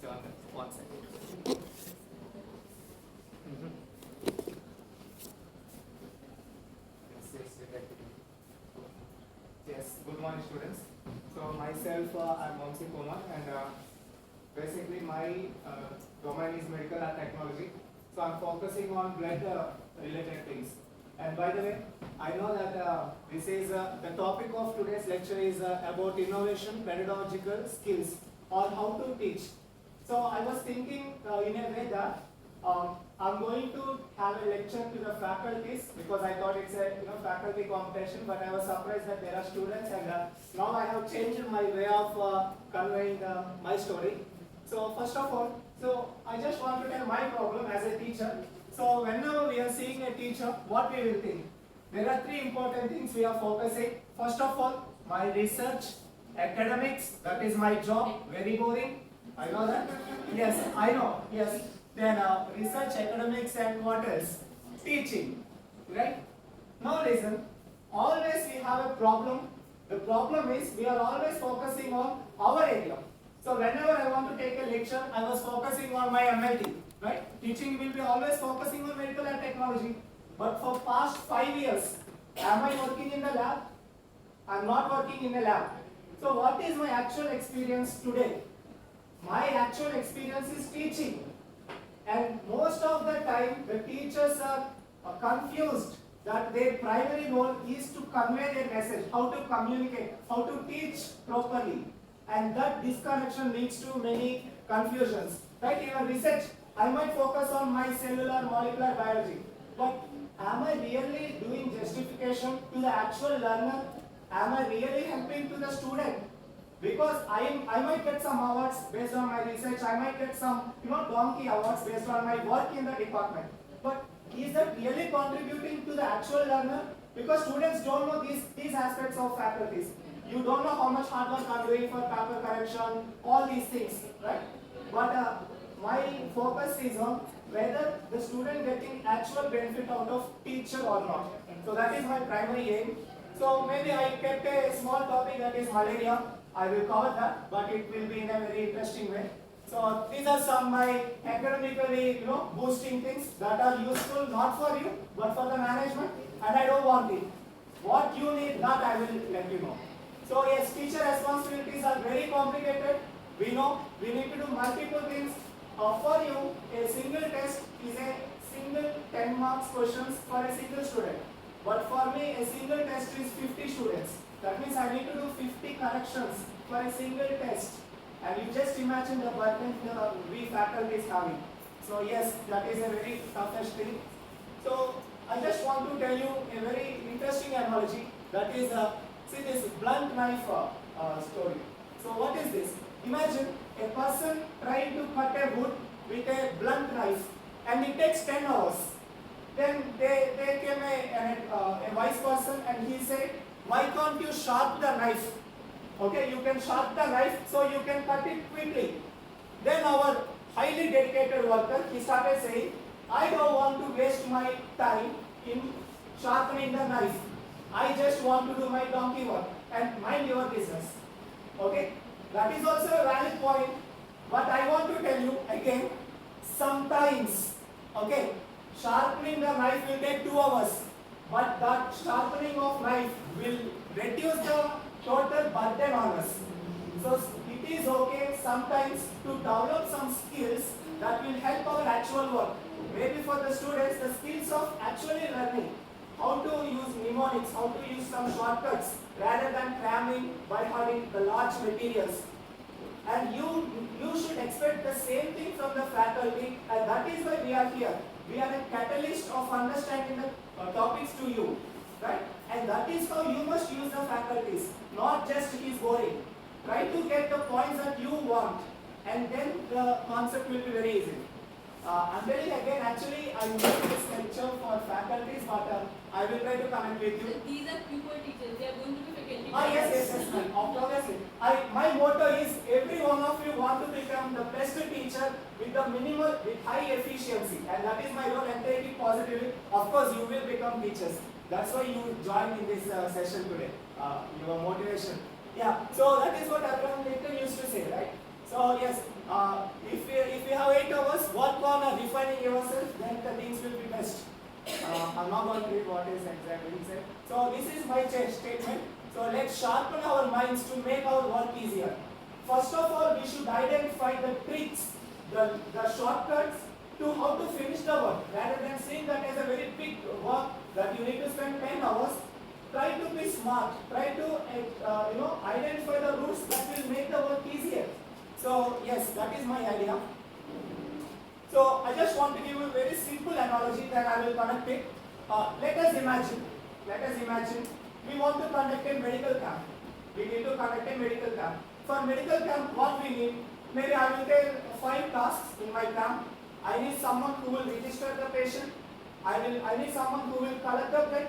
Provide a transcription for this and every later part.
Just 1 second. Yes, good morning students. So myself, I'm Vamsi Kumar, and basically my domain is medical and technology. So I'm focusing on blood related things. And by the way, I know that this is the topic of today's lecture is about innovation, pedagogical skills, or how to teach. So I was thinking in a way that I'm going to have a lecture to the faculties because I thought it's a faculty competition, but I was surprised that there are students, and now I have changed my way of conveying my story. So first of all, I just want to tell my problem as a teacher. So whenever we are seeing a teacher, what we will think? There are three important things we are focusing. First of all, my research, academics, that is my job, very boring. I know that? Yes, I know, yes. Then research, academics, and what else? Teaching, right? Now listen, always we have a problem. The problem is we are always focusing on our area. So whenever I want to take a lecture, I was focusing on my MLT, right? Teaching will be always focusing on medical and technology. But for past 5 years, am I working in the lab? I'm not working in the lab. So what is my actual experience today? My actual experience is teaching. And most of the time, the teachers are confused that their primary role is to convey their message, how to communicate, how to teach properly. And that disconnection leads to many confusions. Right? In research, I might focus on my cellular molecular biology. But am I really doing justification to the actual learner? Am I really helping to the student? Because I might get some awards based on my research, I might get some donkey awards based on my work in the department. But is that really contributing to the actual learner? Because students don't know these aspects of faculties. You don't know how much hard work I'm doing for paper correction, all these things, right? But my focus is on whether the student getting actual benefit out of teacher or not. So that is my primary aim. So maybe I kept a small topic, that is malaria. I will cover that, but it will be in a very interesting way. So these are some my academically, boosting things that are useful not for you, but for the management, and I don't want it. What you need, that I will let you know. So yes, teacher responsibilities are very complicated. We know we need to do multiple things. For you, a single test is a single 10 marks questions for a single student. But for me, a single test is 50 students. That means I need to do 50 corrections for a single test. And you just imagine the burden we faculty is having. So yes, that is a very toughest thing. So I just want to tell you a very interesting analogy. That is, see this blunt knife story. So what is this? Imagine a person trying to cut a wood with a blunt knife, and it takes 10 hours. Then there came a wise person, and he said, why can't you sharp the knife? Okay, you can sharp the knife so you can cut it quickly. Then our highly dedicated worker, he started saying, I don't want to waste my time in sharpening the knife. I just want to do my donkey work and mind your business. Okay, that is also a valid point. But I want to tell you again, sometimes, okay, sharpening the knife will take 2 hours. But that sharpening of knife will reduce the total burden on us. So it is okay sometimes to develop some skills that will help our actual work. Maybe for the students, the skills of actually learning how to use mnemonics, how to use some shortcuts rather than cramming by having the large materials. And you should expect the same thing from the faculty, and that is why we are here. We are a catalyst of understanding the topics to you, right? And that is how you must use the faculties, not just it is boring. Try to get the points that you want, and then the concept will be very easy. I'm telling again, actually, I made this lecture for faculties, but I will try to connect with you. So these are pupil teachers, they are going to be faculty. Yes, obviously. My motto is every one of you want to become the best teacher with high efficiency, and that is my role, and take it positively. Of course, you will become teachers. That's why you joined in this session today. Your motivation. Yeah. So that is what Abraham Lincoln used to say, right? So yes, if you have 8 hours, work on refining yourself, then the things will be best. I'm not going to read what is exactly he said. So this is my statement. So let's sharpen our minds to make our work easier. First of all, we should identify the tricks, the shortcuts to how to finish the work. Rather than seeing that as a very big work that you need to spend 10 hours, try to be smart. Try to identify the routes that will make the work easier. So yes, that is my idea. So I just want to give you a very simple analogy that I will connect it. Let us imagine we want to conduct a medical camp. We need to conduct a medical camp. For medical camp, what we need, maybe I will take 5 tasks in my camp. I need someone who will register the patient. I need someone who will collect the blood.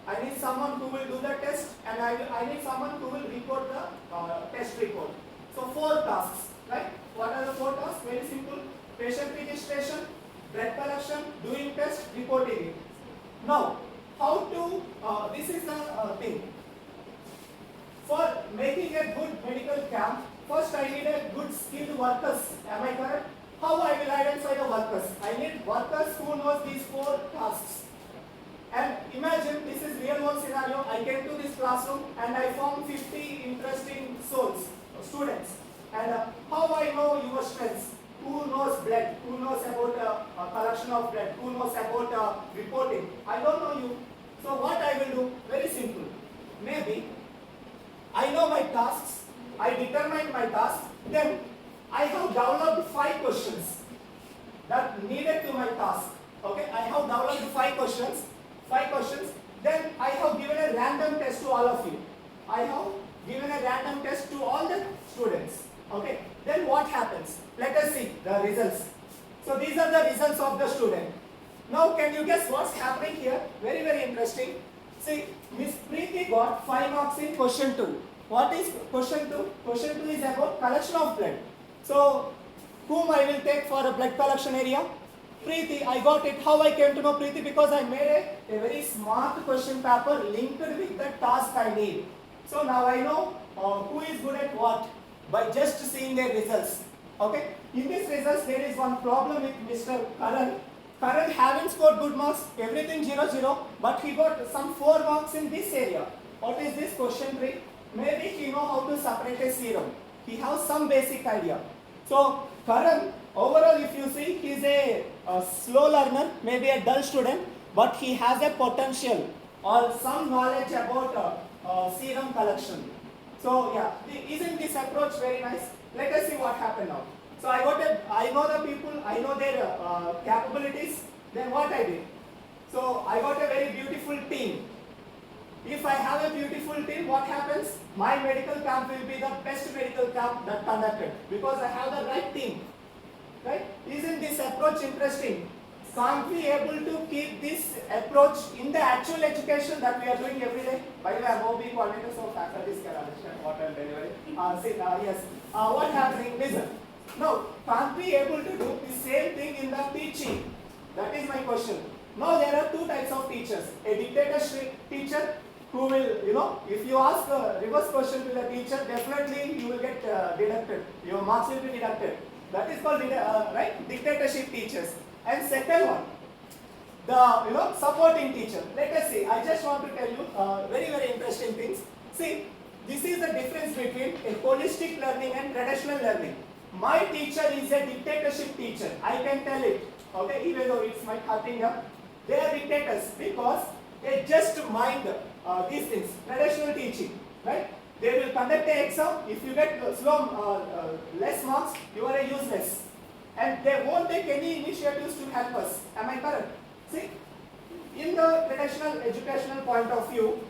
I need someone who will do the test, and I need someone who will report the test report. So 4 tasks, right? What are the 4 tasks? Very simple. Patient registration, blood collection, doing test, reporting it. Now, how to, this is the thing. For making a good medical camp, first I need a good skilled workers. Am I correct? How I will identify the workers? I need workers who knows these 4 tasks. And imagine this is real world scenario. I came to this classroom and I found 50 interesting souls, students. And how I know your strengths? Who knows blood? Who knows about collection of blood? Who knows about reporting? I don't know you. So what I will do? Very simple. Maybe I know my tasks. I determine my task. Then I have developed 5 questions that needed to my task. Okay, I have developed 5 questions. Then I have given a random test to all of you. I have given a random test to all the students. Okay, then what happens? Let us see the results. So these are the results of the student. Now can you guess what's happening here? Very, very interesting. See, Miss Preeti got 5 marks in question 2. What is question 2? Question 2 is about collection of blood. So whom I will take for a blood collection area? Preeti, I got it. How I came to know Preeti? Because I made a very smart question paper linked with the task I need. So now I know who is good at what by just seeing their results. Okay. In these results, there is one problem with Mr. Karan. Karan haven't scored good marks, everything 0-0, but he got some 4 marks in this area. What is this? Question 3. Maybe he know how to separate a serum. He has some basic idea. So Karan, overall if you see, he is a slow learner, maybe a dull student, but he has a potential or some knowledge about serum collection. So yeah, isn't this approach very nice? Let us see what happened now. So I know the people, I know their capabilities. Then what I did? So I got a very beautiful team. If I have a beautiful team, what happens? My medical camp will be the best medical camp that conducted because I have the right team. Right? Isn't this approach interesting? Can't we able to keep this approach in the actual education that we are doing every day? By the way, I'm OB coordinator, so faculties can understand what I'm delivering. Yes. What happening? Listen. Now, can't we able to do the same thing in the teaching? That is my question. Now, there are 2 types of teachers. A dictatorship teacher who will, if you ask a reverse question to the teacher, definitely you will get deducted. Your marks will be deducted. That is called, dictatorship teachers. And second one, the supporting teacher. Let us see. I just want to tell you very, very interesting things. See, this is the difference between a holistic learning and traditional learning. My teacher is a dictatorship teacher. I can tell it. Okay, even though it's my cutting up, they are dictators because they just mind these things. Traditional teaching, right? They will conduct an exam. If you get less marks, you are a useless. And they won't take any initiatives to help us. Am I correct? See, in the traditional educational point of view,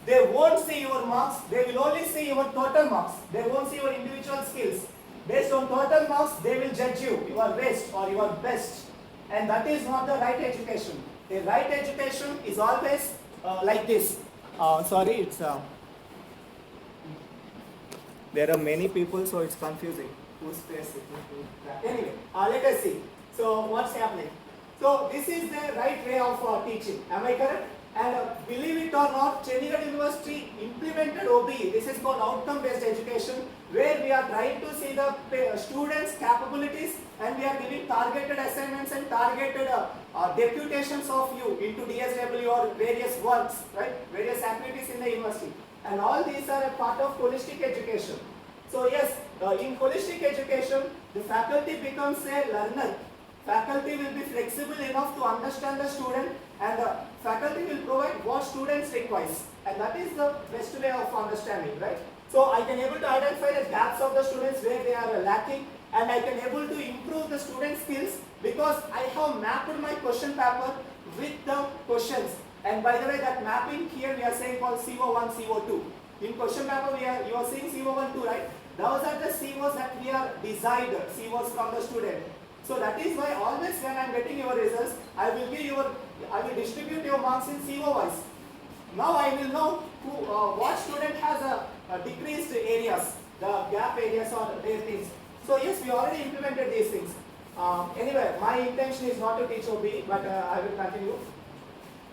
they won't see your marks. They will only see your total marks. They won't see your individual skills. Based on total marks, they will judge you. You are best or you are best. And that is not the right education. The right education is always like this. There are many people, so it's confusing. Whose face it? Anyway, let us see. So what's happening? So this is the right way of teaching. Am I correct? And believe it or not, Chandigarh University implemented OBE. This is called outcome-based education, where we are trying to see the students' capabilities, and we are giving targeted assignments and targeted deputations of you into DSW or various works, right? Various activities in the university. And all these are a part of holistic education. So yes, in holistic education, the faculty becomes a learner. Faculty will be flexible enough to understand the student, and faculty will provide what students require, and that is the best way of understanding, right? So I can able to identify the gaps of the students where they are lacking, and I can able to improve the student skills because I have mapped my question paper with the questions. And by the way, that mapping here we are saying called CO1, CO2. In question paper you are seeing CO1, 2, right? Those are the COs that we are designed, COs from the student. So that is why always when I am getting your results, I will distribute your marks in CO wise. Now I will know what student has a decreased areas, the gap areas or their things. So yes, we already implemented these things. Anyway, my intention is not to teach OB, but I will continue.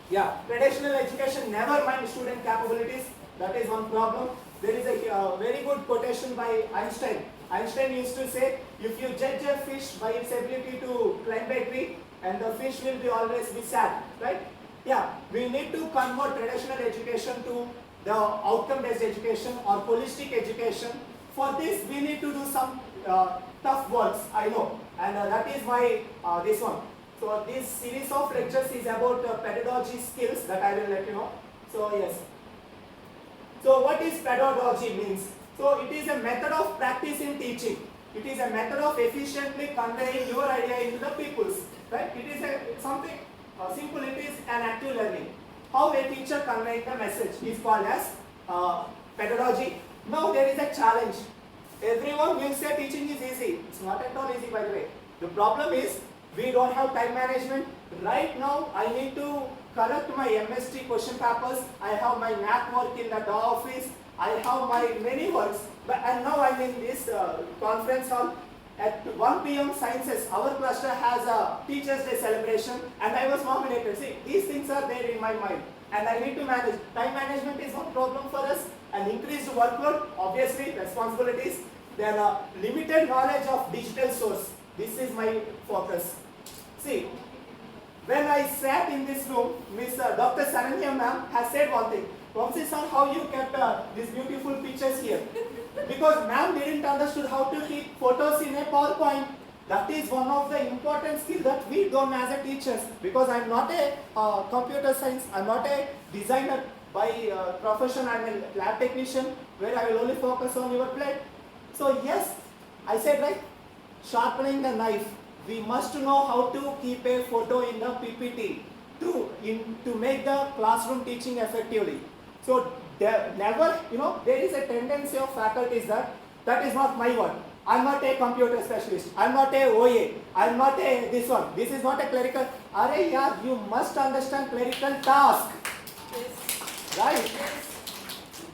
Yeah, traditional education never mind student capabilities. That is one problem. There is a very good quotation by Einstein. Einstein used to say, if you judge a fish by its ability to climb a tree, and the fish will be always be sad, right? Yeah, we need to convert traditional education to the outcome-based education or holistic education. For this, we need to do some tough works, I know, and that is why this one. So this series of lectures is about pedagogy skills that I will let you know. So yes. So what is pedagogy means? So it is a method of practice in teaching. It is a method of efficiently conveying your idea into the people's. Right? It is something simple. It is an active learning. How a teacher conveys the message is called as pedagogy. Now there is a challenge. Everyone will say teaching is easy. It's not at all easy, by the way. The problem is we don't have time management. Right now I need to correct my MST question papers. I have my math work in the office. I have my many works, and now I'm in this conference hall. At 1 p.m. Sciences, our cluster has a Teachers' Day celebration, and I was nominated. See, these things are there in my mind, and I need to manage. Time management is one problem for us, and increased workload, obviously, responsibilities. Then limited knowledge of digital source. This is my focus. See, when I sat in this room, Miss Dr. Saranya ma'am has said one thing. Vamsi sir, how you kept these beautiful pictures here? Because ma'am didn't understood how to keep photos in a PowerPoint. That is one of the important skills that we don't as a teachers. Because I'm not a computer science, I'm not a designer by profession, I'm a lab technician where I will only focus on your plate. So yes, I said right, sharpening the knife. We must know how to keep a photo in the PPT to make the classroom teaching effectively. So there is a tendency of faculties that is not my word. I'm not a computer specialist. I'm not a OA. I'm not a this one. This is not a clerical. Arey yaar, you must understand clerical task. Yes. Right? Yes.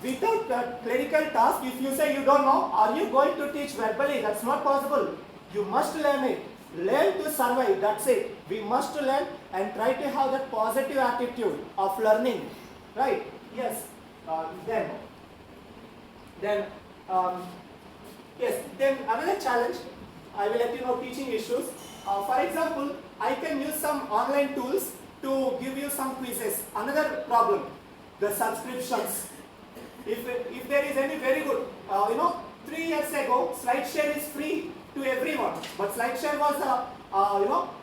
Without that clerical task, if you say you don't know, are you going to teach verbally? That's not possible. You must learn it. Learn to survive. That's it. We must learn and try to have that positive attitude of learning. Right? Yes. Then another challenge, I will let you know teaching issues. For example, I can use some online tools to give you some quizzes. Another problem, the subscriptions. If there is any very good, 3 years ago, SlideShare is free to everyone, but SlideShare was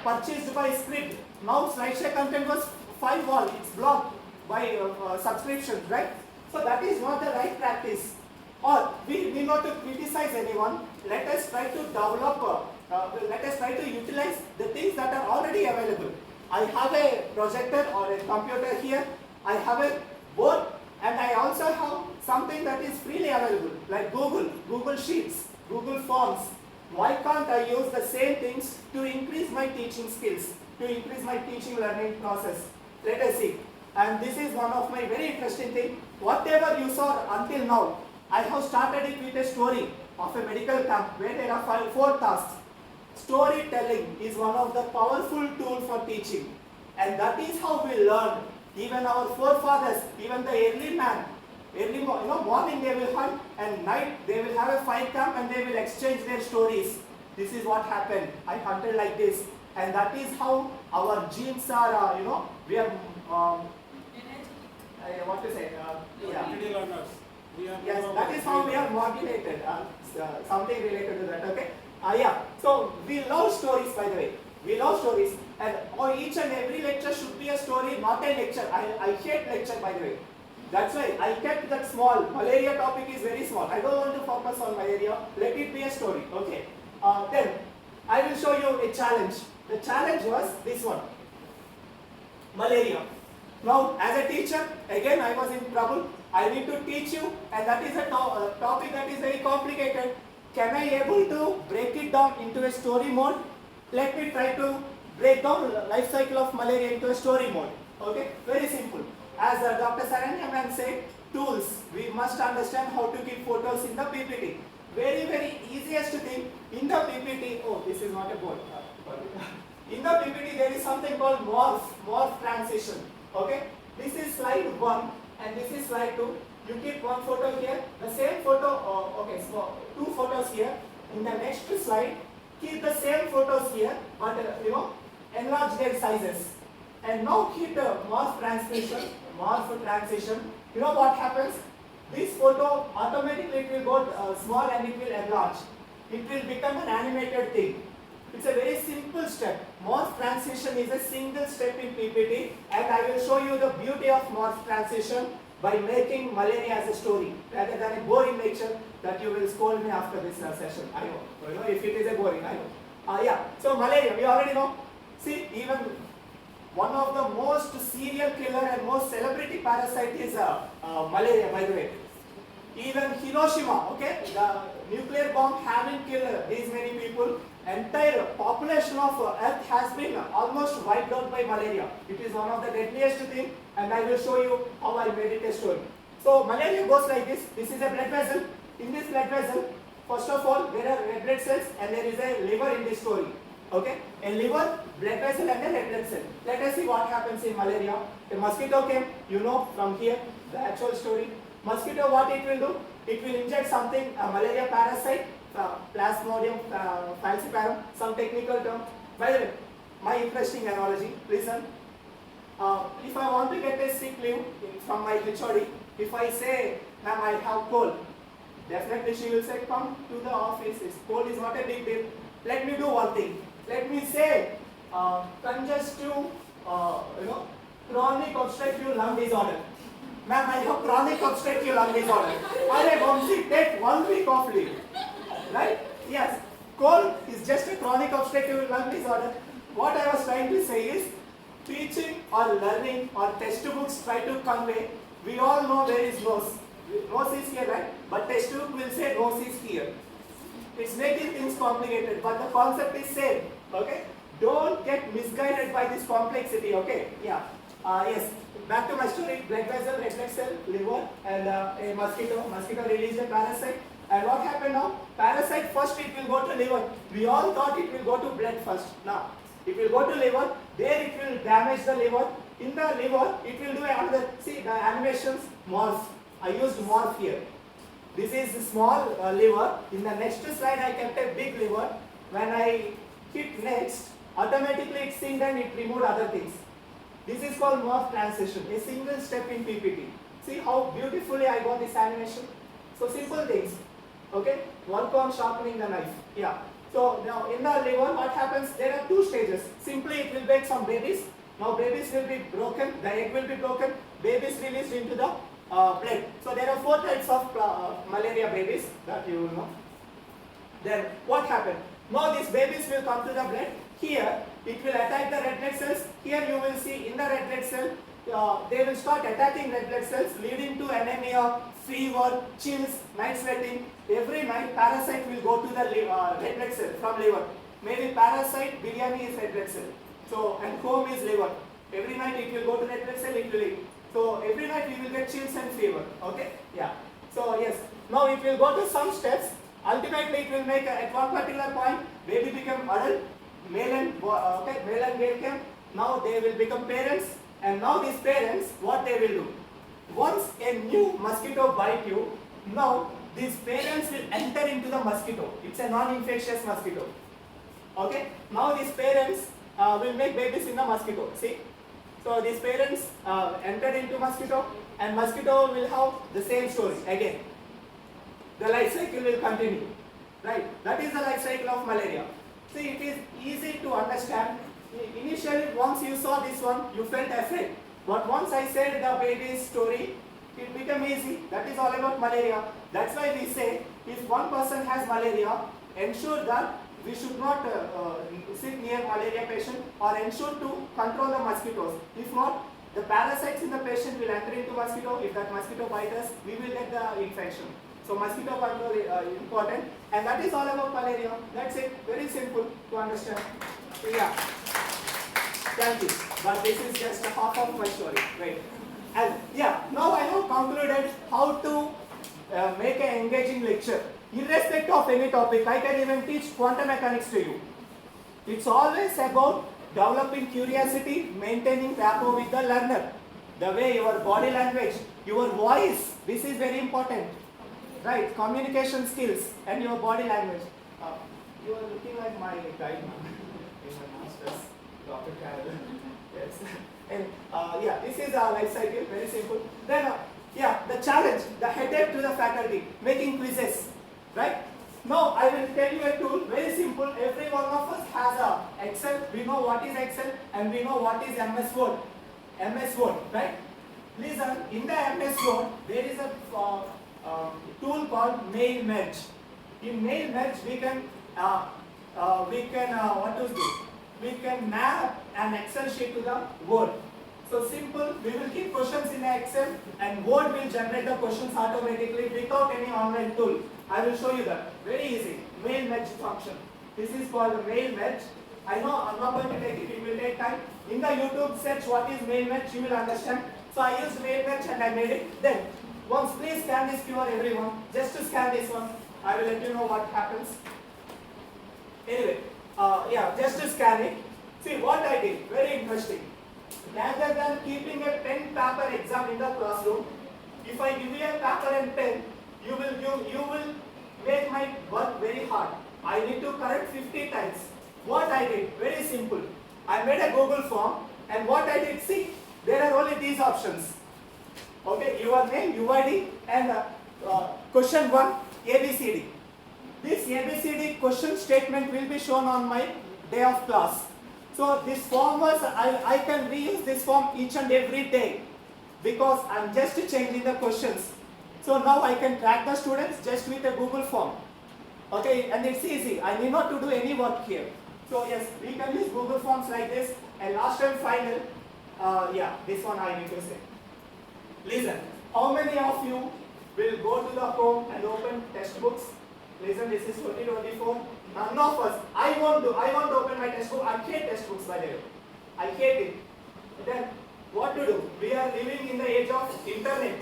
purchased by Script. Now SlideShare content was $5, it's blocked by subscriptions, right? So that is not the right practice. Or we not to criticize anyone. Let us try to develop. Let us try to utilize the things that are already available. I have a projector or a computer here. I have a board, and I also have something that is freely available, like Google Sheets, Google Forms. Why can't I use the same things to increase my teaching skills, to increase my teaching learning process? Let us see. And this is one of my very interesting things. Whatever you saw until now, I have started it with a story of a medical camp where there are 4 tasks. Storytelling is one of the powerful tools for teaching, and that is how we learn. Even our forefathers, even the early man, morning they will hunt and night they will have a fire camp and they will exchange their stories. This is what happened. I hunted like this, and that is how our genes are. We are. What to say? Yes, that is how we are modulated. Something related to that. Okay. Yeah. So we love stories, by the way. We love stories, and each and every lecture should be a story, not a lecture. I hate lecture, by the way. That's why I kept that small. Malaria topic is very small. I don't want to focus on malaria. Let it be a story. Okay. Then I will show you a challenge. The challenge was this one. Malaria. Now, as a teacher, again I was in trouble. I need to teach you, and that is a topic that is very complicated. Can I able to break it down into a story mode? Let me try to break down the life cycle of malaria into a story mode. Okay, very simple. As Dr. Saranya ma'am said, tools. We must understand how to keep photos in the PPT. Very, very easiest thing in the PPT. Oh, this is not a board. In the PPT, there is something called morph transition. Okay, this is slide 1 and this is slide 2. You keep one photo here, the same photo. Okay, so 2 photos here. In the next slide, keep the same photos here, but enlarge their sizes. And now keep the morph transition. You know what happens? This photo automatically it will go small and it will enlarge. It will become an animated thing. It's a very simple step. Morph transition is a single step in PPT, and I will show you the beauty of morph transition by making malaria as a story rather than a boring lecture that you will scold me after this session. I know. If it is a boring, I know. Yeah. So malaria, we already know. See, even one of the most serial killer and most celebrity parasite is malaria, by the way. Even Hiroshima, okay, the nuclear bomb having killed these many people. Entire population of Earth has been almost wiped out by malaria. It is one of the deadliest thing, and I will show you how I made it a story. So malaria goes like this. This is a blood vessel. In this blood vessel, first of all, there are red blood cells and there is a liver in this story. Okay, a liver, blood vessel and a red blood cell. Let us see what happens in malaria. A mosquito came, from here, the actual story. Mosquito, what it will do? It will inject something, a malaria parasite, Plasmodium falciparum, some technical term. By the way, my interesting analogy, listen. If I want to get a sick leave from my HOD, if I say, ma'am, I have cold, definitely she will say, come to the office. Cold is not a big deal. Let me do one thing. Let me say, congestive, chronic obstructive lung disorder. Ma'am, I have chronic obstructive lung disorder. Arey Vamsi, take 1 week off leave. Right? Yes. Cold is just a chronic obstructive lung disorder. What I was trying to say is, teaching or learning or textbooks try to convey, we all know there is nose. Nose is here, right? But textbook will say nose is here. It's making things complicated, but the concept is same. Okay? Don't get misguided by this complexity. Okay? Yeah. Yes. Back to my story. Blood vessel, red blood cell, liver, and a mosquito. Mosquito released a parasite. And what happened now? Parasite first it will go to liver. We all thought it will go to blood first. Now, it will go to liver. There it will damage the liver. In the liver, it will do another. See the animations. Morph. I used morph here. This is the small liver. In the next slide, I kept a big liver. When I hit next, automatically it synced and it removed other things. This is called morph transition, a single step in PPT. See how beautifully I got this animation? So simple things. Okay, work on sharpening the knife. Yeah. So now in the liver, what happens? There are 2 stages. Simply it will make some babies. Now babies will be broken, the egg will be broken, babies released into the blood. So there are 4 types of malaria babies that you will know. Then what happened? Now these babies will come to the blood. Here it will attack the red blood cells. Here you will see in the red blood cell, they will start attacking red blood cells, leading to anemia, fever, chills, night sweating. Every night parasite will go to the red blood cell from liver. Maybe parasite, biryani is red blood cell. So, and home is liver. Every night it will go to red blood cell, it will eat. So, every night you will get chills and fever. Okay? Yeah. So, yes. Now it will go to some steps. Ultimately it will make, at one particular point, baby become adult, male and male came. Now they will become parents. And now these parents, what they will do? Once a new mosquito bite you, now these parents will enter into the mosquito. It's a non-infectious mosquito. Okay? Now these parents will make babies in the mosquito. See? So these parents entered into mosquito, and mosquito will have the same story again. The life cycle will continue. Right? That is the life cycle of malaria. See, it is easy to understand. Initially, once you saw this one, you felt afraid. But once I said the baby's story, it became easy. That is all about malaria. That's why we say, if one person has malaria, ensure that we should not sit near malaria patient, or ensure to control the mosquitoes. If not, the parasites in the patient will enter into mosquito. If that mosquito bites us, we will get the infection. So mosquito control is important, and that is all about malaria. That's it. Very simple to understand. Yeah. Thank you. But this is just a half of my story. Right. And yeah, now I have concluded how to make an engaging lecture. Irrespective of any topic, I can even teach quantum mechanics to you. It's always about developing curiosity, maintaining rapport with the learner. The way your body language, your voice, this is very important. Right, communication skills and your body language. You are looking like my guide in my master's, Dr. Carol. Yes. And yeah, this is our life cycle, very simple. Then yeah, the challenge, the headache to the faculty, making quizzes. Right? Now I will tell you a tool, very simple. Every one of us has a Excel. We know what is Excel and we know what is MS Word. MS Word, right? Listen, in the MS Word, there is a tool called mail merge. In mail merge, we can what to do? We can map an Excel sheet to the Word. So simple, we will keep questions in the Excel, and Word will generate the questions automatically without any online tool. I will show you that. Very easy. Mail merge function. This is called the mail merge. I know I'm not going to take it. It will take time. In the YouTube search what is mail merge, you will understand. So I used mail merge and I made it. Then once please scan this QR everyone. Just to scan this one, I will let you know what happens. Anyway, yeah, just to scan it. See what I did. Very interesting. Rather than keeping a pen paper exam in the classroom, if I give you a paper and pen, you will make my work very hard. I need to correct 50 times. What I did, very simple. I made a Google form, and what I did, see, there are only these options. Okay, your name, UID, and question 1, ABCD. This ABCD question statement will be shown on my day of class. So this form was, I can reuse this form each and every day because I'm just changing the questions. So now I can track the students just with a Google form. Okay, and it's easy. I need not to do any work here. So yes, we can use Google Forms like this. And last and final, yeah, this one I need to say. Listen, how many of you will go to the home and open textbooks? Listen, this is 2024. None of us. I want to open my textbook. I hate textbooks, by the way. I hate it. Then what to do? We are living in the age of internet.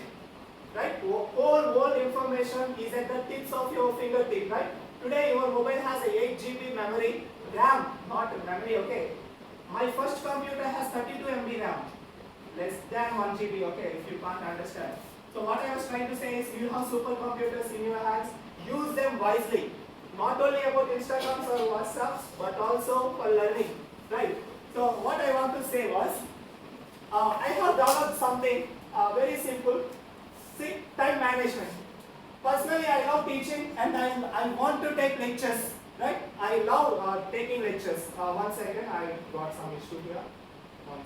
Right? Whole world information is at the tips of your fingertip, right? Today your mobile has a 8 GB memory, RAM, not memory, okay? My first computer has 32 MB RAM, less than 1 GB, okay, if you can't understand. So what I was trying to say is, you have supercomputers in your hands, use them wisely. Not only about Instagrams or WhatsApps, but also for learning, right? So what I want to say was, I have developed something very simple. See, time management. Personally, I love teaching and I want to take lectures, right? I love taking lectures. 1 second, I got some issue here. 1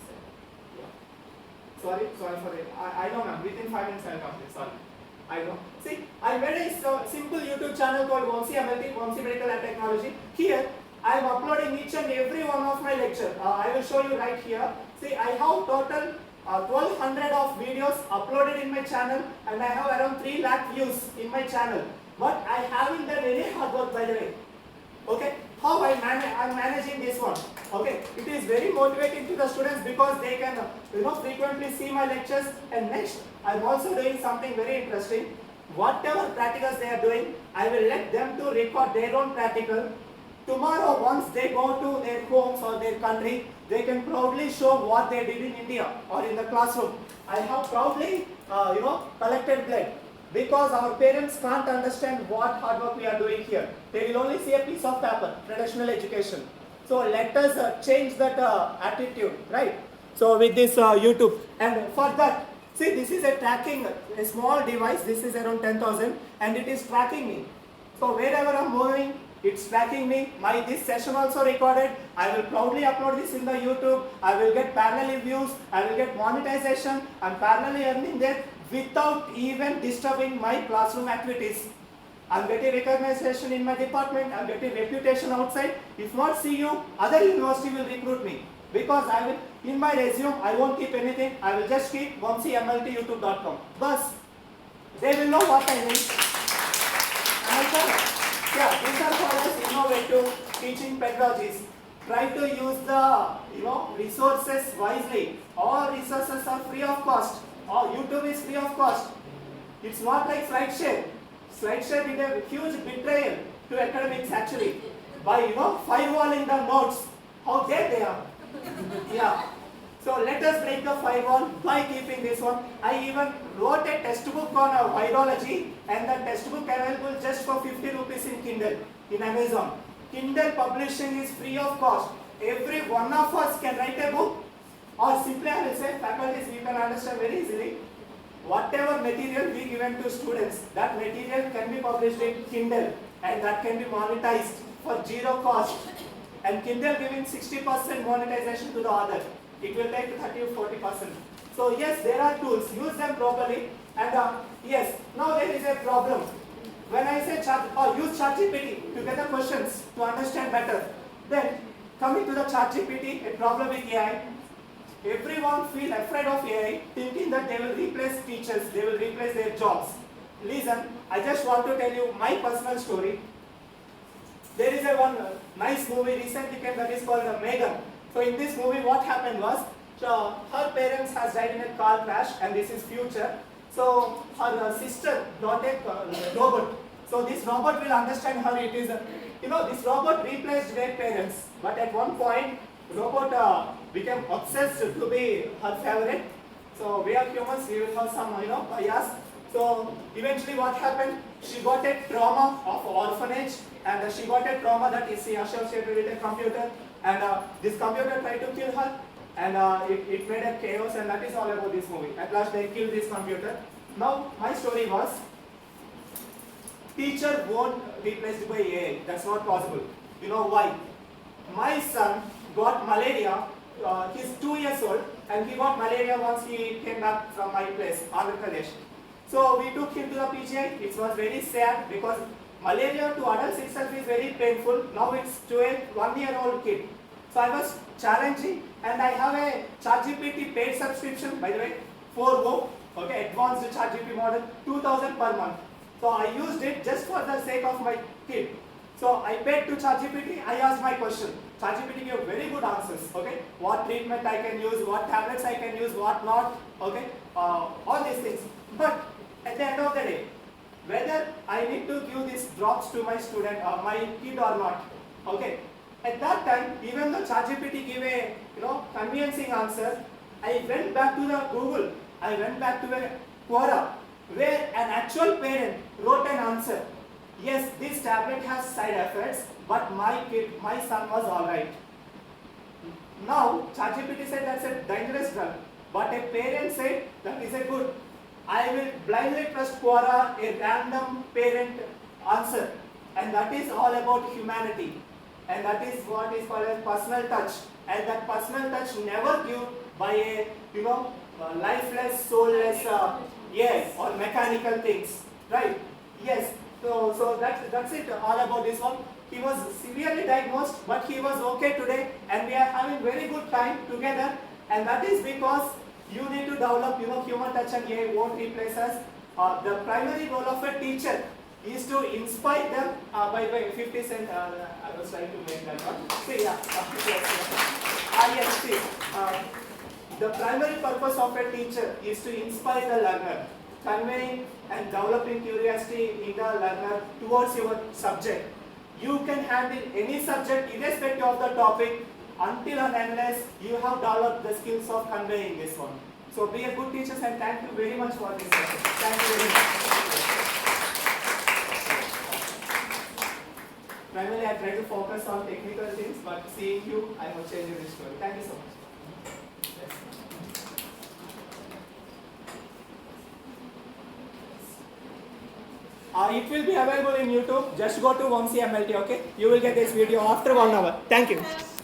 second. Yeah. Sorry for it. I know, ma'am. Within 5 minutes, I'll complete. Sorry. I know. See, I made a simple YouTube channel called USMLE, Vamsi Medical and Technology. Here, I am uploading each and every one of my lectures. I will show you right here. See, I have total 1200 of videos uploaded in my channel, and I have around 3 lakh views in my channel. But I haven't done any hard work, by the way. Okay, how I'm managing this one. Okay, it is very motivating to the students because they can frequently see my lectures. And next, I'm also doing something very interesting. Whatever practicals they are doing, I will let them to record their own practical Tomorrow, once they go to their homes or their country, they can proudly show what they did in India or in the classroom. I have proudly, collected blood. Because our parents can't understand what hard work we are doing here. They will only see a piece of paper, traditional education. So let us change that attitude, right? So with this YouTube, and for that, see, this is a tracking, a small device, this is around 10,000, and it is tracking me. So wherever I'm moving, it's tracking me. This session also recorded. I will proudly upload this in the YouTube. I will get parallel views. I will get monetization. I'm parallelly earning there without even disturbing my classroom activities. I'm getting recognition in my department. I'm getting reputation outside. If not CU, other university will recruit me. Because I will, in my resume, I won't keep anything. I will just keep vamsimltyoutube.com. Thus, they will know what I mean. Yeah, these are called as innovative teaching pedagogies. Try to use the resources wisely. All resources are free of cost. All YouTube is free of cost. It's not like SlideShare. SlideShare did a huge betrayal to academics actually by firewalling the notes. How dare they are? Yeah. So let us break the firewall by keeping this one. I even wrote a textbook on Radiology, and the textbook available just for 50 rupees in Kindle, in Amazon. Kindle publishing is free of cost. Every one of us can write a book, or simply I will say, faculties, you can understand very easily. Whatever material we given to students, that material can be published in Kindle, and that can be monetized for zero cost. And Kindle giving 60% monetization to the author. It will take 30 or 40%. So yes, there are tools. Use them properly. And yes, now there is a problem. When I say use ChatGPT to get the questions to understand better, then coming to the ChatGPT, a problem with AI. Everyone feel afraid of AI, thinking that they will replace teachers, they will replace their jobs. Listen, I just want to tell you my personal story. There is one nice movie recently came that is called Megan. So in this movie, what happened was, her parents has died in a car crash, and this is future. So her sister got a robot. So this robot will understand her. It is, this robot replaced their parents. But at one point, robot became obsessed to be her favorite. So we are humans, we will have some, bias. So eventually what happened? She got a trauma of orphanage, and she got a trauma that is associated with a computer. And this computer tried to kill her, and it made a chaos, and that is all about this movie. At last they killed this computer. Now my story was, teacher won't replaced by AI. That's not possible. You know why? My son got malaria. He's 2 years old, and he got malaria once he came back from my place, Andhra Pradesh. So we took him to the PGI. It was very sad because malaria to adults itself is very painful. Now it's to a 1-year-old kid. So I was challenging, and I have a ChatGPT paid subscription, by the way, 4Go, okay, advanced ChatGPT model, 2,000 per month. So I used it just for the sake of my kid. So I paid to ChatGPT, I asked my question. ChatGPT gave very good answers, okay, what treatment I can use, what tablets I can use, what not, okay, all these things. But at the end of the day, whether I need to give these drops to my student or my kid or not, okay. At that time, even though ChatGPT gave a convincing answer, I went back to the Google, I went back to a Quora, where an actual parent wrote an answer. Yes, this tablet has side effects, but my son was alright. Now, ChatGPT said that's a dangerous drug, but a parent said that is a good. I will blindly trust Quora, a random parent answer, and that is all about humanity, and that is what is called as personal touch, and that personal touch never given by a lifeless, soulless, yes, or mechanical things, right? Yes. So that's it all about this one. He was severely diagnosed, but he was okay today, and we are having very good time together, and that is because you need to develop, human touch, and AI won't replace us. The primary role of a teacher is to inspire them. By the way, 50 cent, I was trying to make that one. See, yeah. Yes, see. The primary purpose of a teacher is to inspire the learner, conveying and developing curiosity in the learner towards your subject. You can handle any subject irrespective of the topic until and unless you have developed the skills of conveying this one. So be a good teacher and thank you very much for this session. Thank you very much. Primarily I try to focus on technical things, but seeing you, I have changed the story. Thank you so much. It will be available in YouTube. Just go to Vamsi MLT, okay? You will get this video after 1 hour. Thank you.